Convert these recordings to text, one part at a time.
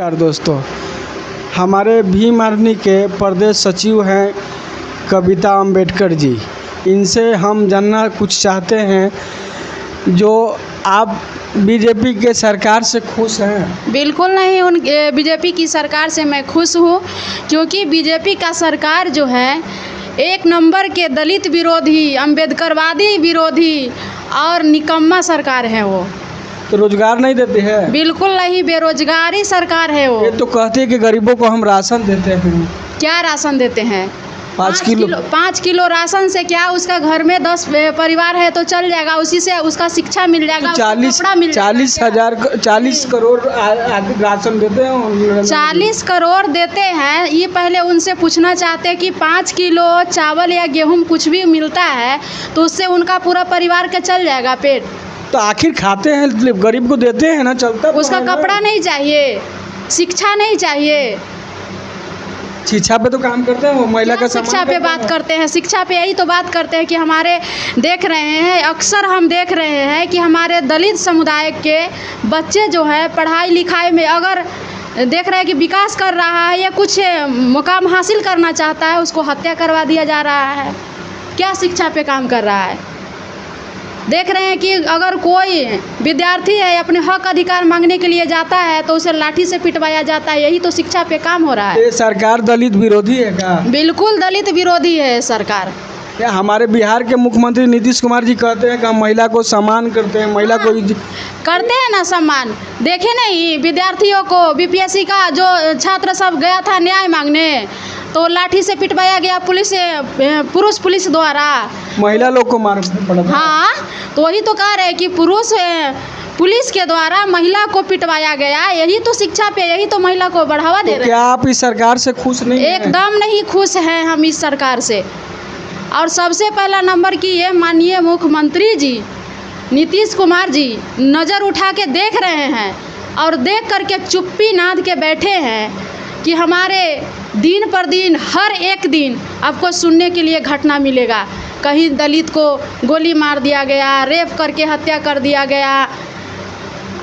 नमस्कार दोस्तों, हमारे भीम आर्मी के प्रदेश सचिव हैं कविता अंबेडकर जी। इनसे हम जानना कुछ चाहते हैं जो आप बीजेपी के सरकार से खुश हैं? बिल्कुल नहीं, उन बीजेपी की सरकार से मैं खुश हूँ, क्योंकि बीजेपी का सरकार जो है एक नंबर के दलित विरोधी, अंबेडकरवादी विरोधी और निकम्मा सरकार है। वो तो रोजगार नहीं देते हैं? बिल्कुल नहीं, बेरोजगारी सरकार है वो। ये तो कहते हैं कि गरीबों को हम राशन देते हैं। क्या राशन देते हैं? 5 किलो। 5 किलो राशन से क्या उसका घर में 10 परिवार है तो चल जाएगा, उसी से उसका शिक्षा मिल जाएगा, 40 करोड़ राशन देते हैं। 40 करोड़ देते हैं। ये पहले उनसे पूछना चाहते हैं कि 5 किलो चावल या गेहूं कुछ भी मिलता है तो उससे उनका पूरा परिवार का चल जाएगा पेट। तो आखिर खाते हैं, गरीब को देते हैं ना, चलता। उसका कपड़ा नहीं चाहिए, शिक्षा नहीं चाहिए। शिक्षा पे तो काम करते हैं वो, महिला का शिक्षा पे बात करते हैं, शिक्षा पे यही तो बात करते हैं कि हमारे देख रहे हैं, अक्सर हम देख रहे हैं कि हमारे दलित समुदाय के बच्चे जो है पढ़ाई लिखाई में अगर देख रहे हैं कि विकास कर रहा है या कुछ मुकाम हासिल करना चाहता है, उसको हत्या करवा दिया जा रहा है। क्या शिक्षा पे काम कर रहा है? देख रहे हैं कि अगर कोई विद्यार्थी है अपने हक अधिकार मांगने के लिए जाता है तो उसे लाठी से पिटवाया जाता है। यही तो शिक्षा पे काम हो रहा है। ये सरकार दलित विरोधी है क्या? बिल्कुल दलित विरोधी है सरकार। क्या हमारे बिहार के मुख्यमंत्री नीतीश कुमार जी कहते हैं कि हम महिला को सम्मान करते हैं, महिला को करते हैं ना सम्मान। देखे नहीं विद्यार्थियों को, बीपीएससी का जो छात्र सब गया था न्याय मांगने तो लाठी से पिटवाया गया पुरुष पुलिस द्वारा। महिला लोग को मार पड़ा था। हाँ, तो वही तो कह रहे हैं कि पुलिस के द्वारा महिला को पिटवाया गया। यही तो शिक्षा पे, यही तो महिला को बढ़ावा दे रहे हैं। क्या आप इस सरकार से खुश नहीं हैं? एकदम नहीं खुश हैं हम इस सरकार से। और सबसे पहला नंबर की ये माननीय मुख्यमंत्री जी नीतीश कुमार जी नज़र उठा के देख रहे हैं और देख करके चुप्पी नाद के बैठे हैं कि हमारे दिन पर दिन हर एक दिन आपको सुनने के लिए घटना मिलेगा। कहीं दलित को गोली मार दिया गया, रेप करके हत्या कर दिया गया।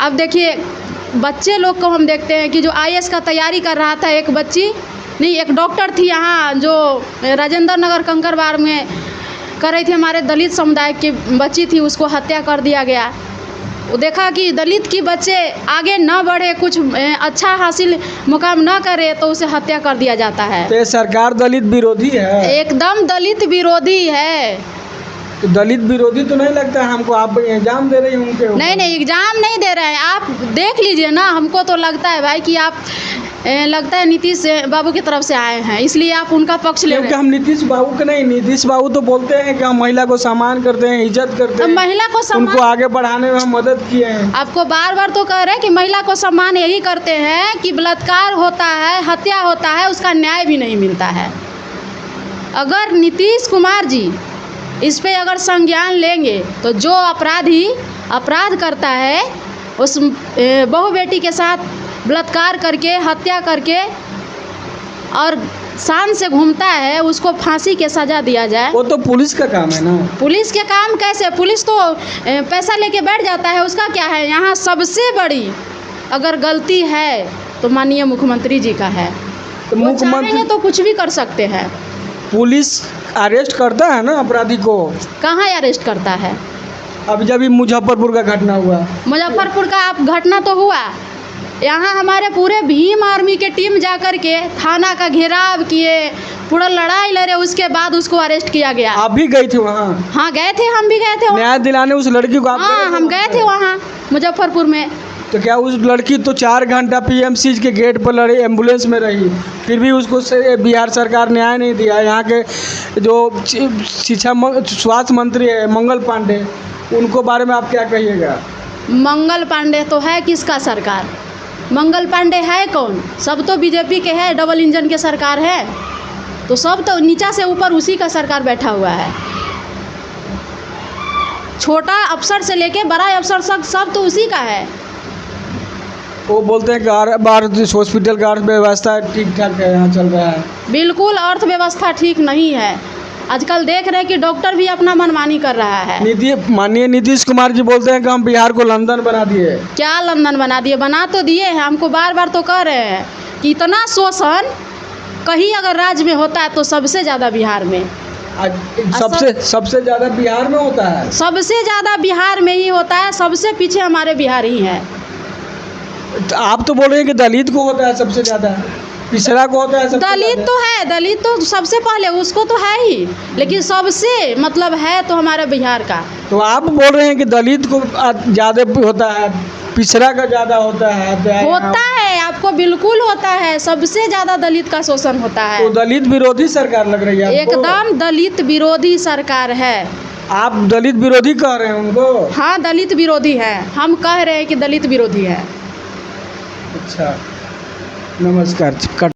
अब देखिए बच्चे लोग को हम देखते हैं कि जो आईएएस का तैयारी कर रहा था, एक बच्ची नहीं एक डॉक्टर थी यहाँ जो राजेंद्र नगर कंकड़बाग में कर रही थी, हमारे दलित समुदाय की बच्ची थी, उसको हत्या कर दिया गया। वो देखा कि दलित की बच्चे आगे न बढ़े, कुछ अच्छा हासिल मुकाम न करे तो उसे हत्या कर दिया जाता है। तो सरकार दलित विरोधी है? एकदम दलित विरोधी है। तो दलित विरोधी तो नहीं लगता है हमको। आप एग्जाम दे रही हैं उनके ऊपर? नहीं, एग्जाम नहीं दे रहे हैं। आप देख लीजिए ना, हमको तो लगता है भाई कि आप लगता है नीतीश बाबू की तरफ से आए हैं, इसलिए आप उनका पक्ष ले रहे हैं। क्योंकि हम नीतीश बाबू के नहीं, नीतीश बाबू तो बोलते हैं कि हम महिला को सम्मान करते हैं, इज्जत करते हैं, महिला को सम्मान, उनको आगे बढ़ाने में हम मदद किए हैं। आपको बार बार तो कह रहे हैं कि महिला को सम्मान यही करते हैं कि बलात्कार होता है, हत्या होता है, उसका न्याय भी नहीं मिलता है। अगर नीतीश कुमार जी इस पे अगर संज्ञान लेंगे तो जो अपराधी अपराध करता है, उस बहू बेटी के साथ बलात्कार करके, हत्या करके और शान से घूमता है, उसको फांसी के सज़ा दिया जाए। वो तो पुलिस का काम है ना। पुलिस के काम कैसे? पुलिस तो पैसा लेके बैठ जाता है, उसका क्या है? यहाँ सबसे बड़ी अगर गलती है तो माननीय मुख्यमंत्री जी का है। तो मुख्यमंत्री तो कुछ भी कर सकते हैं। पुलिस अरेस्ट करता है ना अपराधी को? कहाँ अरेस्ट करता है? अब जब ये मुजफ्फरपुर का घटना हुआ, मुजफ्फरपुर का आप घटना तो हुआ, यहाँ हमारे पूरे भीम आर्मी के टीम जाकर के थाना का घेराव किए, पूरा लड़ाई लड़े, उसके बाद उसको अरेस्ट किया गया। आप भी गई थी वहाँ? हाँ गए थे, हम भी गए थे न्याय दिलाने उस लड़की को। हाँ, हम गए थे वहाँ मुजफ्फरपुर में। तो क्या उस लड़की तो 4 घंटा पीएमसी के गेट पर लड़ी, एम्बुलेंस में रही, फिर भी उसको बिहार सरकार न्याय नहीं दिया। यहाँ के जो स्वास्थ्य मंत्री है मंगल पांडे, उनको बारे में आप क्या कहिएगा? मंगल पांडे तो है किसका सरकार? मंगल पांडे है कौन? सब तो बीजेपी के है, डबल इंजन के सरकार है, तो सब तो नीचा से ऊपर उसी का सरकार बैठा हुआ है। छोटा अफसर से लेके बड़ा अफसर सब तो उसी का है। वो बोलते हैं कि बार हॉस्पिटल का अर्थव्यवस्था ठीक ठाक है, यहाँ चल रहा है। बिल्कुल अर्थव्यवस्था ठीक नहीं है। आजकल देख रहे हैं कि डॉक्टर भी अपना मनमानी कर रहा है। माननीय नीतीश कुमार जी बोलते हैं कि हम बिहार को लंदन बना दिए। क्या लंदन बना दिए? बना तो दिए हैं, हमको बार बार तो कह रहे हैं कि इतना शोषण कहीं अगर राज्य में होता है तो सबसे ज़्यादा बिहार में। सबसे ज़्यादा बिहार में होता है। सबसे ज़्यादा बिहार में ही होता है, सबसे पीछे हमारे बिहार ही है। तो आप तो बोल रहे हैं कि दलित को होता है सबसे ज़्यादा, पिछड़ा को होता है सबसे दलित तो है, दलित तो सबसे पहले उसको तो है ही, लेकिन सबसे मतलब है तो हमारे बिहार का। तो आप बोल रहे हैं कि दलित को ज़्यादा होता है, पिछड़ा का ज़्यादा होता है। होता है, आपको बिल्कुल होता है, सबसे ज़्यादा दलित का शोषण होता है। तो दलित विरोधी सरकार लग रही है आपको? एकदम दलित विरोधी सरकार है। आप दलित विरोधी कह रहे हैं उनको? हाँ, दलित विरोधी है, हम कह रहे हैं कि दलित विरोधी है। अच्छा, नमस्कार।